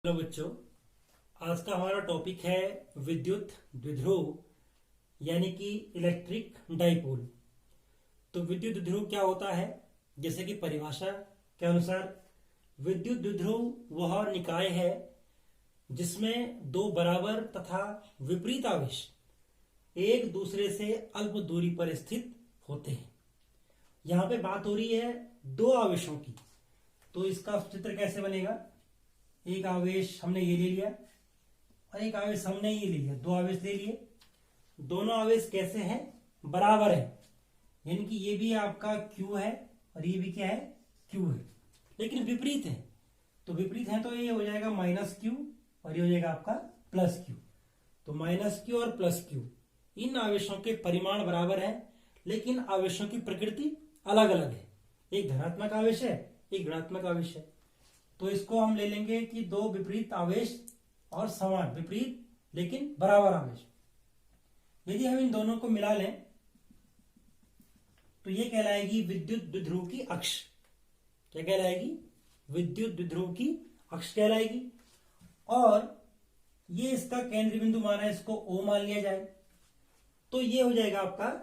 Hello बच्चों, आज का हमारा टॉपिक है विद्युत द्विध्रुव यानी कि इलेक्ट्रिक डाइपोल। तो विद्युत द्विध्रुव क्या होता है? जैसे कि परिभाषा के अनुसार विद्युत द्विध्रुव वह निकाय है जिसमें दो बराबर तथा विपरीत आवेश एक दूसरे से अल्प दूरी पर स्थित होते हैं। यहाँ पे बात हो रही है दो आवेशों की, तो इसका चित्र कैसे बनेगा? एक आवेश हमने ये ले लिया और एक आवेश हमने ये ले लिया, दो आवेश ले लिए। दोनों आवेश कैसे हैं? बराबर है, यानी कि ये भी आपका Q है और ये भी क्या है? Q है, लेकिन विपरीत है। तो विपरीत है तो ये हो जाएगा -Q और ये हो जाएगा आपका +Q। तो -Q और +Q, इन आवेशों के परिमाण बराबर है, लेकिन आवेशों की प्रकृति अलग अलग है। एक धनात्मक आवेश है, एक ऋणात्मक आवेश है। तो इसको हम ले लेंगे कि दो विपरीत आवेश और समान, विपरीत लेकिन बराबर आवेश। यदि हम इन दोनों को मिला लें तो ये कहलाएगी विद्युत द्विध्रुव की अक्ष। क्या कहलाएगी? विद्युत द्विध्रुव की अक्ष कहलाएगी। और ये इसका केंद्र बिंदु माना है, इसको O मान लिया जाए, तो ये हो जाएगा आपका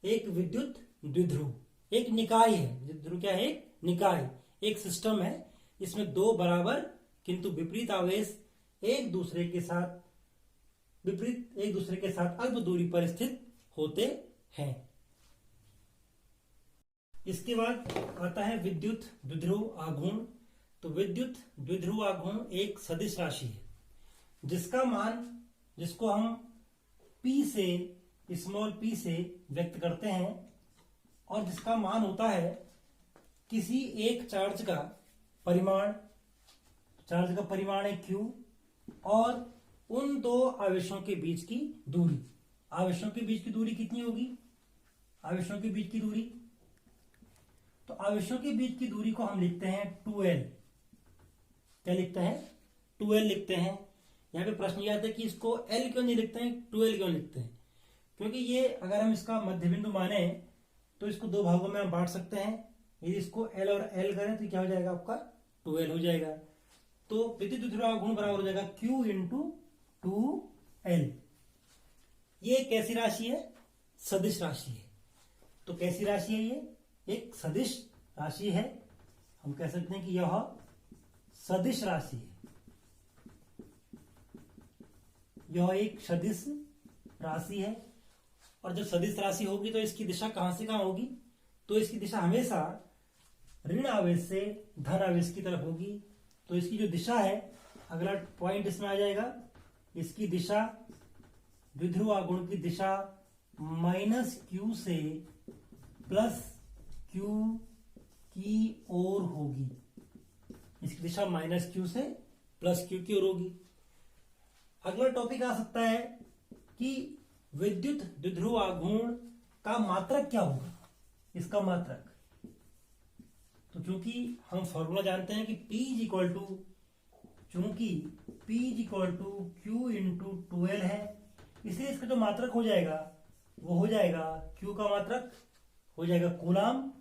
एक विद्युत द्विध्रुव, एक निकाय है। द्विध्रुव क्या है? एक निकाय, एक सिस्टम है। इसमें दो बराबर किंतु विपरीत आवेश एक दूसरे के साथ अल्प दूरी पर स्थित होते हैं। इसके बाद आता है विद्युत द्विध्रुव आघूर्ण। तो विद्युत द्विध्रुव आघूर्ण एक सदिश राशि है जिसका मान, जिसको हम P से, स्मॉल p से व्यक्त करते हैं, और जिसका मान होता है किसी एक चार्ज का परिमाण है Q, और उन दो आवेशों के बीच की दूरी। आवेशों के बीच की दूरी कितनी होगी? आवेशों के बीच की दूरी, तो आवेशों के बीच की दूरी को हम लिखते हैं 2L। क्या लिखते हैं? 2L लिखते हैं। यहाँ पे प्रश्न यह आता है कि इसको L क्यों नहीं लिखते हैं, 2L क्यों लिखते हैं? क्योंकि ये अगर हम इसका मध्य बिंदु माने तो इसको दो भागों में हम बांट सकते हैं। यदि इसको L और L करें तो क्या हो जाएगा? आपका 2L हो जाएगा। तो विद्युत द्विध्रुव आघूर्ण बराबर हो जाएगा Q × 2L। ये कैसी राशि है? सदिश राशि है। तो कैसी राशि है? ये एक सदिश राशि है। हम कह सकते हैं कि यह सदिश राशि है। यह एक सदिश राशि है, और जब सदिश राशि होगी तो इसकी दिशा कहां से कहां होगी? तो इसकी दिशा हमेशा ऋण आवेश से धन आवेश की तरफ होगी। तो इसकी जो दिशा है, अगला पॉइंट इसमें आ जाएगा, इसकी दिशा, द्विध्रुव आघूर्ण की दिशा -Q से +Q की ओर होगी। इसकी दिशा -Q से +Q की ओर होगी। अगला टॉपिक आ सकता है कि विद्युत द्विध्रुव आघूर्ण का मात्रक क्या होगा? इसका मात्रक, तो चूंकि हम फॉर्मूला जानते हैं कि P Q × 2L है, इसलिए इसका जो मात्रक हो जाएगा वो हो जाएगा, Q का मात्रक हो जाएगा कूलाम,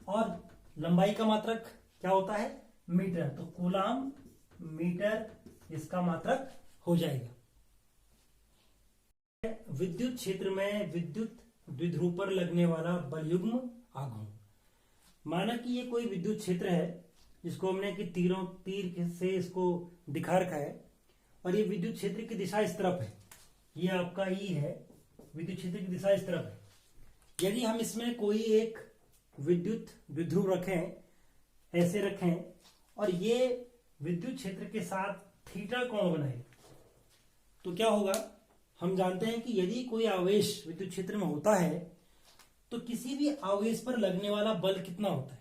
और लंबाई का मात्रक क्या होता है? मीटर। तो कूलाम मीटर इसका मात्रक हो जाएगा। विद्युत क्षेत्र में विद्युत द्विध्रुव पर लगने वाला बलयुग्म आघूर्ण। माना कि ये कोई विद्युत क्षेत्र है जिसको हमने कि तीर से इसको दिखा रखा है, और ये विद्युत क्षेत्र की दिशा इस तरफ है। ये आपका E है, विद्युत क्षेत्र की दिशा इस तरफ है। यदि हम इसमें कोई एक विद्युत द्विध्रुव रखें, ऐसे रखें, और ये विद्युत क्षेत्र के साथ थीटा कोण बनाए, तो क्या होगा? हम जानते हैं कि यदि कोई आवेश विद्युत क्षेत्र में होता है तो किसी भी आवेश पर लगने वाला बल कितना होता है,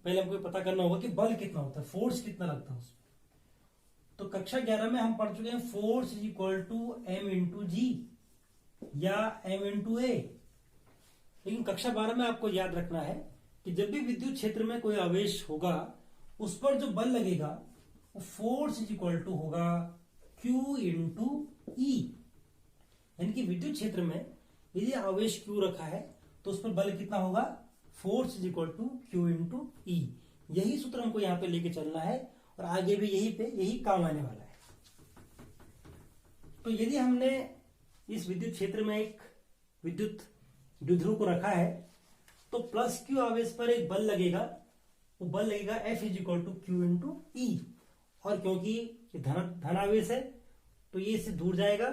पहले हमको पता करना होगा कि बल कितना होता है, फोर्स कितना लगता है उसमें। तो कक्षा 11 में हम पढ़ चुके हैं फोर्स M × G या M × A। लेकिन कक्षा 12 में आपको याद रखना है कि जब भी विद्युत क्षेत्र में कोई आवेश होगा, उस पर जो बल लगेगा वो फोर्स होगा Q × E। यानी कि विद्युत क्षेत्र में यदि आवेश Q रखा है तो उस पर बल कितना होगा? Force Q × E। यही सूत्र हमको यहाँ पे लेके चलना है और आगे भी यही काम आने वाला है। तो यदि हमने इस विद्युत क्षेत्र में एक विद्युत द्विध्रुव को रखा है तो प्लस क्यू आवेश पर एक बल लगेगा, वो बल लगेगा F is equal to q into e. और क्योंकि ये धनावेश है तो ये इससे दूर जाएगा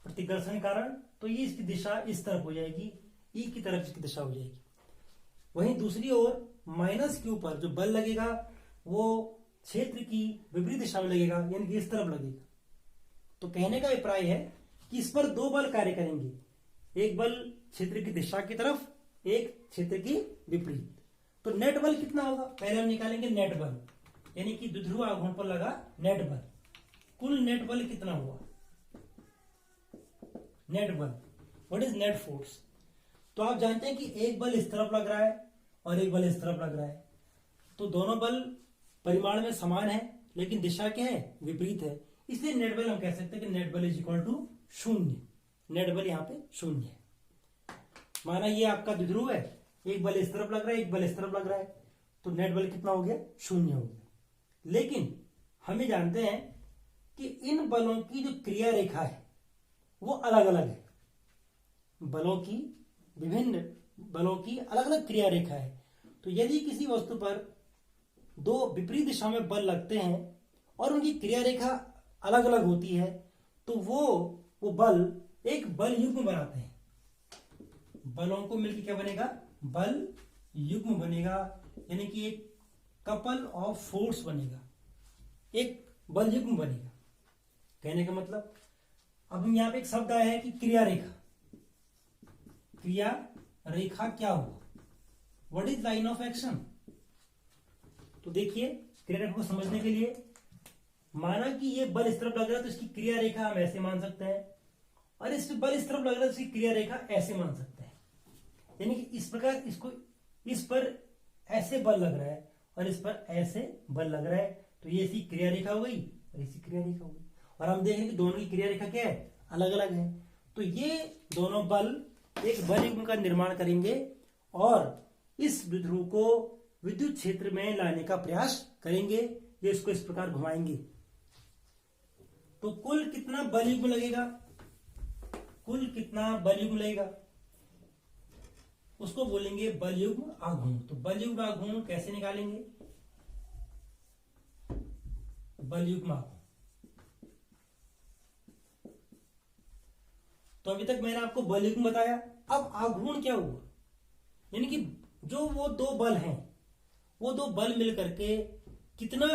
प्रतिकर्षण के कारण, तो ये इसकी दिशा इस तरफ हो जाएगी, ई की तरफ इसकी दिशा हो जाएगी। वहीं दूसरी ओर माइनस क्यू पर जो बल लगेगा वो क्षेत्र की विपरीत दिशा में लगेगा, यानी कि इस तरफ लगेगा। तो कहने का अभिप्राय है कि इस पर दो बल कार्य करेंगे, एक बल क्षेत्र की दिशा की तरफ, एक क्षेत्र की विपरीत। तो नेट बल कितना होगा, पहले हम निकालेंगे नेट बल, यानी कि द्विध्रुव आघूर्ण पर लगा नेट बल। कुल नेट बल कितना हुआ, नेट बल, व्हाट इज नेट फोर्स। तो आप जानते हैं कि एक बल इस तरफ लग रहा है और एक बल इस तरफ लग रहा है, तो दोनों बल परिमाण में समान है लेकिन दिशा क्या है, विपरीत है। इसलिए नेट बल हम कह सकते हैं कि नेट बल इज इक्वल टू शून्य। नेट बल यहाँ पे शून्य है। माना ये आपका द्विध्रुव है, एक बल इस तरफ लग रहा है, एक बल इस तरफ लग रहा है, तो नेट बल कितना हो गया, शून्य हो गया। लेकिन हमें जानते हैं कि इन बलों की जो क्रिया रेखा है वो अलग अलग है। विभिन्न बलों की अलग अलग क्रिया रेखा है। तो यदि किसी वस्तु पर दो विपरीत दिशा में बल लगते हैं और उनकी क्रिया रेखा अलग अलग होती है तो वो बल एक बल युग्म बनाते हैं। बलों को मिलकर क्या बनेगा, बल युग्म बनेगा, यानी कि एक कपल ऑफ फोर्स बनेगा, एक बल युग्म बनेगा। कहने का मतलब, अब हम यहां पे एक शब्द आया है कि क्रिया रेखा। क्रिया रेखा क्या हुआ, what is line of action. तो देखिए क्रिया रेखा को समझने के लिए, माना कि ये बल इस तरफ लग रहा है तो इसकी क्रिया रेखा हम ऐसे मान सकते हैं, और इस बल इस तरफ लग रहा है तो इसकी क्रिया रेखा ऐसे मान सकते हैं। यानी कि इस प्रकार इसको, इस पर ऐसे बल लग रहा है और इस पर ऐसे बल लग रहा है, तो ये इसकी क्रिया रेखा हो गई और इसकी क्रिया रेखा हो गई। और हम देखें कि दोनों की क्रिया रेखा क्या है, अलग अलग है। तो ये दोनों बल एक बल युग्म का निर्माण करेंगे और इस द्विध्रुव को विद्युत क्षेत्र में लाने का प्रयास करेंगे। ये इसको इस प्रकार घुमाएंगे तो कुल कितना बल युग्म लगेगा, कुल कितना बल युग्म लगेगा उसको बोलेंगे बल युग्म आघूर्ण। तो बल युग्म आघूर्ण कैसे निकालेंगे, बल युग्म आघूर्ण। तो अभी तक मैंने आपको बल युग्म बताया, अब आघूर्ण क्या हुआ, यानी कि जो वो दो बल हैं, वो दो बल मिलकर के कितना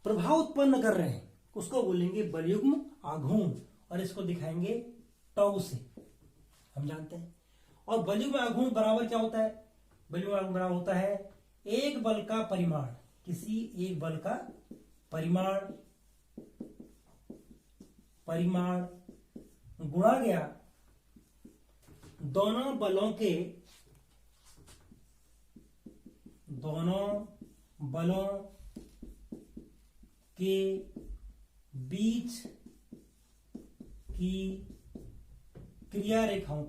प्रभाव उत्पन्न कर रहे हैं उसको बोलेंगे बल युग्म आघूर्ण, और इसको दिखाएंगे टाउ से, हम जानते हैं। और बल युग्म आघूर्ण बराबर क्या होता है, बल युग्म आघूर्ण बराबर होता है एक बल का परिमाण, किसी एक बल का परिमाण गुणा गया दोनों बलों के बीच की क्रिया रेखाओं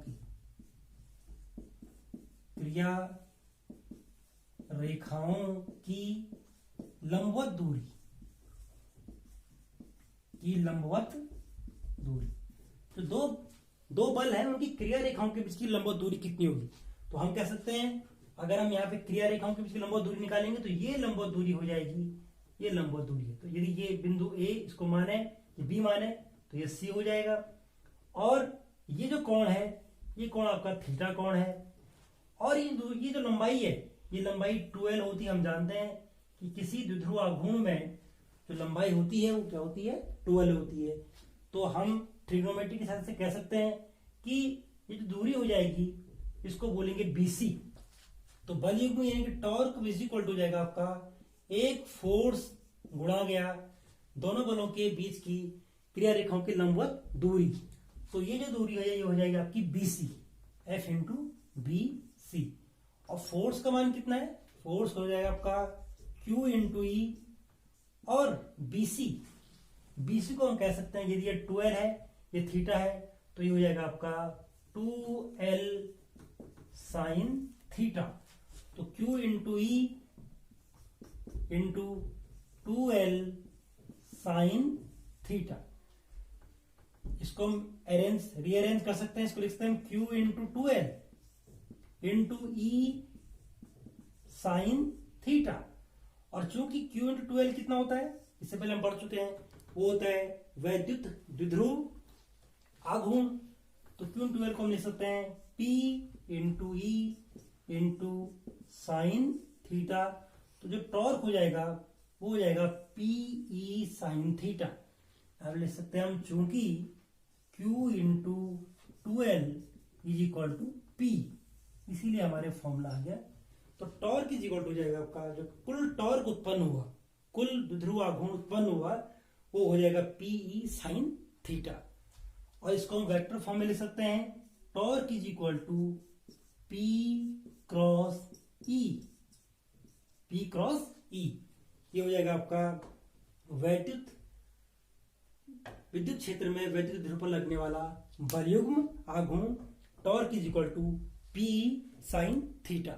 की लंबवत दूरी तो दो बल हैं, उनकी क्रिया रेखाओं के बीच की लंबवत दूरी कितनी होगी। तो हम कह सकते हैं, अगर हम यहाँ पे क्रिया रेखाओं के बीच की लंबवत दूरी निकालेंगे तो ये लंबवत दूरी हो जाएगी, ये लंबवत दूरी है। तो यदि ये बिंदु ए इसको माने, ये बी माने, तो ये सी हो जाएगा। और ये जो कोण है, ये कोण आपका थीटा कोण है। और ये जो लंबाई है, ये लंबाई 2l होती है। हम जानते हैं कि किसी द्विध्रुव आघूर्ण में जो लंबाई होती है वो क्या होती है, 2l होती है। तो हम ट्रिग्नोमेट्री के हिसाब से कह सकते हैं कि ये जो दूरी हो जाएगी इसको बोलेंगे BC। तो बल युग्म यानी कि टॉर्क इज इक्वल टू हो जाएगा आपका एक फोर्स गुणा गया दोनों बलों के बीच की क्रिया रेखाओं की लंबवत दूरी। तो ये जो दूरी है ये हो जाएगी आपकी BC, F इंटू BC। और फोर्स का मान कितना है, फोर्स हो जाएगा आपका Q इंटू E। और BC को हम कह सकते हैं, यदि ये 2l है, ये थीटा है, तो ये हो जाएगा आपका 2l साइन थीटा। तो Q into E into 2L sine theta. इसको हम रीअरेंज कर सकते हैं, इसको लिख सकते हैं Q into 2L into E sine theta. और चूंकि Q इंटू 2L कितना होता है, इससे पहले हम पढ़ चुके हैं, वो होता है वैद्युत द्विध्रुव आघूर्ण। तो Q इंटू 2L को हम लिख सकते हैं P into E into sine theta. तो जो टॉर्क हो जाएगा वो हो जाएगा PE साइन थीटा। अब लिख सकते हैं हम, चूंकि Q into 2L is equal to P, इसीलिए हमारे फॉर्मूला आ गया। तो टॉर्क इज इक्वल टू जाएगा आपका, जो कुल टॉर्क उत्पन्न हुआ, कुल द्विध्रुव आघूर्ण उत्पन्न हुआ, वो हो जाएगा PE साइन थीटा। और इसको हम वेक्टर फॉर्म में लिख सकते हैं, torque is equal to P cross E, P cross E। ये हो जाएगा आपका विद्युत क्षेत्र में वैद्युत ध्रुव पर लगने वाला बलयुग्म आघूर्ण, torque is equal to PE sine theta.